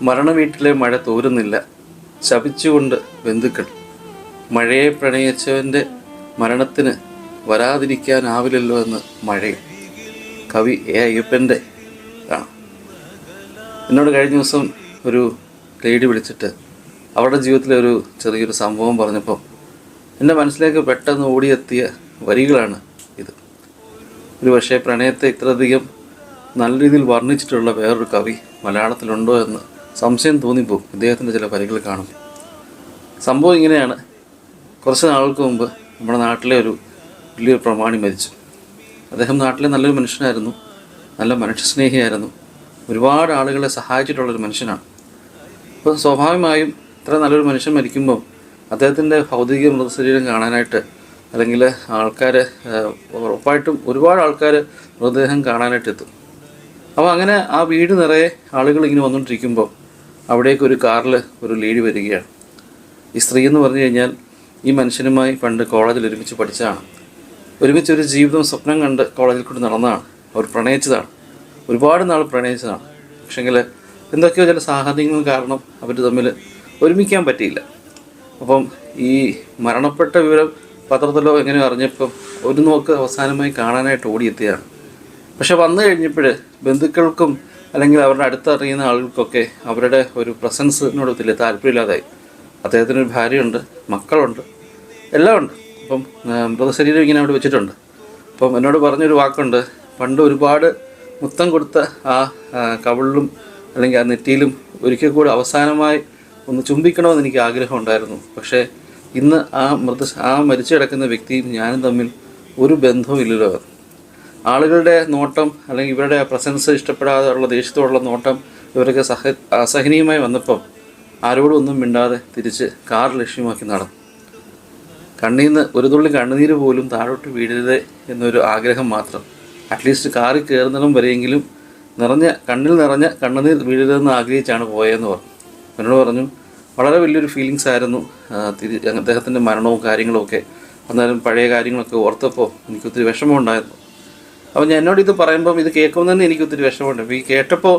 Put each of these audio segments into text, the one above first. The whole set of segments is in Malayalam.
മരണവീട്ടിലെ മഴ തോരുന്നില്ല, ശപിച്ചുകൊണ്ട് ബന്ധുക്കൾ. മഴയെ പ്രണയിച്ചവൻ്റെ മരണത്തിന് വരാതിരിക്കാനാവില്ലല്ലോ എന്ന് മഴയും. കവി എ അയ്യപ്പൻ്റെ ആണ്. എന്നോട് കഴിഞ്ഞ ദിവസം ഒരു ലേഡി വിളിച്ചിട്ട് അവരുടെ ജീവിതത്തിലെ ഒരു ചെറിയൊരു സംഭവം പറഞ്ഞപ്പോൾ എൻ്റെ മനസ്സിലേക്ക് പെട്ടെന്ന് ഓടിയെത്തിയ വരികളാണ് ഇത്. ഒരു പക്ഷേ പ്രണയത്തെ ഇത്രയധികം നല്ല രീതിയിൽ വർണ്ണിച്ചിട്ടുള്ള വേറൊരു കവി മലയാളത്തിലുണ്ടോ എന്ന് സംശയം തോന്നിപ്പോകും ഇദ്ദേഹത്തിൻ്റെ ചില വരികൾ കാണുമ്പോൾ. സംഭവം ഇങ്ങനെയാണ്. കുറച്ച് നാൾക്ക് മുമ്പ് നമ്മുടെ നാട്ടിലെ ഒരു വലിയൊരു പ്രമാണി മരിച്ചു. അദ്ദേഹം നാട്ടിലെ നല്ലൊരു മനുഷ്യനായിരുന്നു, നല്ല മനുഷ്യസ്നേഹിയായിരുന്നു, ഒരുപാട് ആളുകളെ സഹായിച്ചിട്ടുള്ളൊരു മനുഷ്യനാണ്. അപ്പോൾ സ്വാഭാവികമായും ഇത്ര നല്ലൊരു മനുഷ്യൻ മരിക്കുമ്പോൾ അദ്ദേഹത്തിൻ്റെ ഭൗതിക മൃതശരീരം കാണാനായിട്ട് അല്ലെങ്കിൽ ആൾക്കാർ ഉറപ്പായിട്ടും ഒരുപാട് ആൾക്കാർ മൃതദേഹം കാണാനായിട്ട് എത്തും. അപ്പോൾ അങ്ങനെ ആ വീട് നിറയെ ആളുകൾ ഇങ്ങനെ വന്നുകൊണ്ടിരിക്കുമ്പോൾ അവിടേക്ക് ഒരു കാറിൽ ഒരു ലേഡി വരികയാണ്. ഈ സ്ത്രീ എന്ന് പറഞ്ഞു കഴിഞ്ഞാൽ ഈ മനുഷ്യനുമായി പണ്ട് കോളേജിൽ ഒരുമിച്ച് പഠിച്ചതാണ്, ഒരുമിച്ചൊരു ജീവിതം സ്വപ്നം കണ്ട് കോളേജിൽ കൂടി നടന്നതാണ്, അവർ പ്രണയിച്ചതാണ്, ഒരുപാട് നാൾ പ്രണയിച്ചതാണ്. പക്ഷേങ്കിൽ എന്തൊക്കെയോ ചില സാഹചര്യങ്ങൾ കാരണം അവർ തമ്മിൽ ഒരുമിക്കാൻ പറ്റിയില്ല. അപ്പം ഈ മരണപ്പെട്ട വിവരം പത്രത്തിലോ എങ്ങനെ അറിഞ്ഞപ്പം ഒരു നോക്ക് അവസാനമായി കാണാനായിട്ട് ഓടിയെത്തിയതാണ്. പക്ഷെ വന്നു കഴിഞ്ഞപ്പോൾ ബന്ധുക്കൾക്കും അല്ലെങ്കിൽ അവരുടെ അടുത്തറിയുന്ന ആളുകൾക്കൊക്കെ അവരുടെ ഒരു പ്രസൻസിനോട് വലിയ താല്പര്യമില്ലാതായി. അദ്ദേഹത്തിനൊരു ഭാര്യയുണ്ട്, മക്കളുണ്ട്, എല്ലാം ഉണ്ട്. അപ്പം മൃതശരീരം ഇങ്ങനെ അവിടെ വെച്ചിട്ടുണ്ട്. അപ്പം എന്നോട് പറഞ്ഞൊരു വാക്കുണ്ട്, പണ്ട് ഒരുപാട് മുത്തം കൊടുത്ത ആ കവിളിലും അല്ലെങ്കിൽ ആ നെറ്റിയിലും ഒരിക്കൽ കൂടി അവസാനമായി ഒന്ന് ചുംബിക്കണമെന്ന് എനിക്ക് ആഗ്രഹം ഉണ്ടായിരുന്നു. പക്ഷേ ഇന്ന് ആ മരിച്ചു കിടക്കുന്ന വ്യക്തിയും ഞാനും തമ്മിൽ ഒരു ബന്ധവും ഇല്ലല്ലോ. ആളുകളുടെ നോട്ടം അല്ലെങ്കിൽ ഇവരുടെ പ്രസൻസ് ഇഷ്ടപ്പെടാതെ ഉള്ള ദേഷ്യത്തോടുള്ള നോട്ടം ഇവരൊക്കെ അസഹനീയമായി വന്നപ്പം ആരോടും ഒന്നും മിണ്ടാതെ തിരിച്ച് കാർ ലക്ഷ്യമാക്കി നടന്നു. കണ്ണീന്ന് ഒരു തുള്ളി കണ്ണുനീര് പോലും താഴോട്ട് വീഴരുത് എന്നൊരു ആഗ്രഹം മാത്രം. അറ്റ്ലീസ്റ്റ് കാറിൽ കയറുന്നിടം വരെയെങ്കിലും കണ്ണിൽ നിറഞ്ഞ കണ്ണുനീർ വീഴരുതെന്ന് ആഗ്രഹിച്ചാണ് പോയതെന്ന് പറഞ്ഞു. എന്നോട് പറഞ്ഞു വളരെ വലിയൊരു ഫീലിങ്സ് ആയിരുന്നു അദ്ദേഹത്തിൻ്റെ മരണവും കാര്യങ്ങളും ഒക്കെ. അന്നേരം പഴയ കാര്യങ്ങളൊക്കെ ഓർത്തപ്പോൾ എനിക്കൊത്തിരി വിഷമമുണ്ടായിരുന്നു. അപ്പോൾ എന്നോട് ഇത് പറയുമ്പം ഇത് കേൾക്കുമ്പോൾ തന്നെ എനിക്കൊത്തിരി വിഷമമുണ്ട്. അപ്പോൾ ഈ കേട്ടപ്പോൾ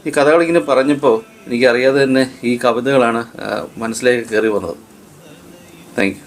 ഈ കഥകളിങ്ങനെ പറഞ്ഞപ്പോൾ എനിക്കറിയാതെ തന്നെ ഈ കവിതകളാണ് മനസ്സിലേക്ക് കയറി വന്നത്. Thank you.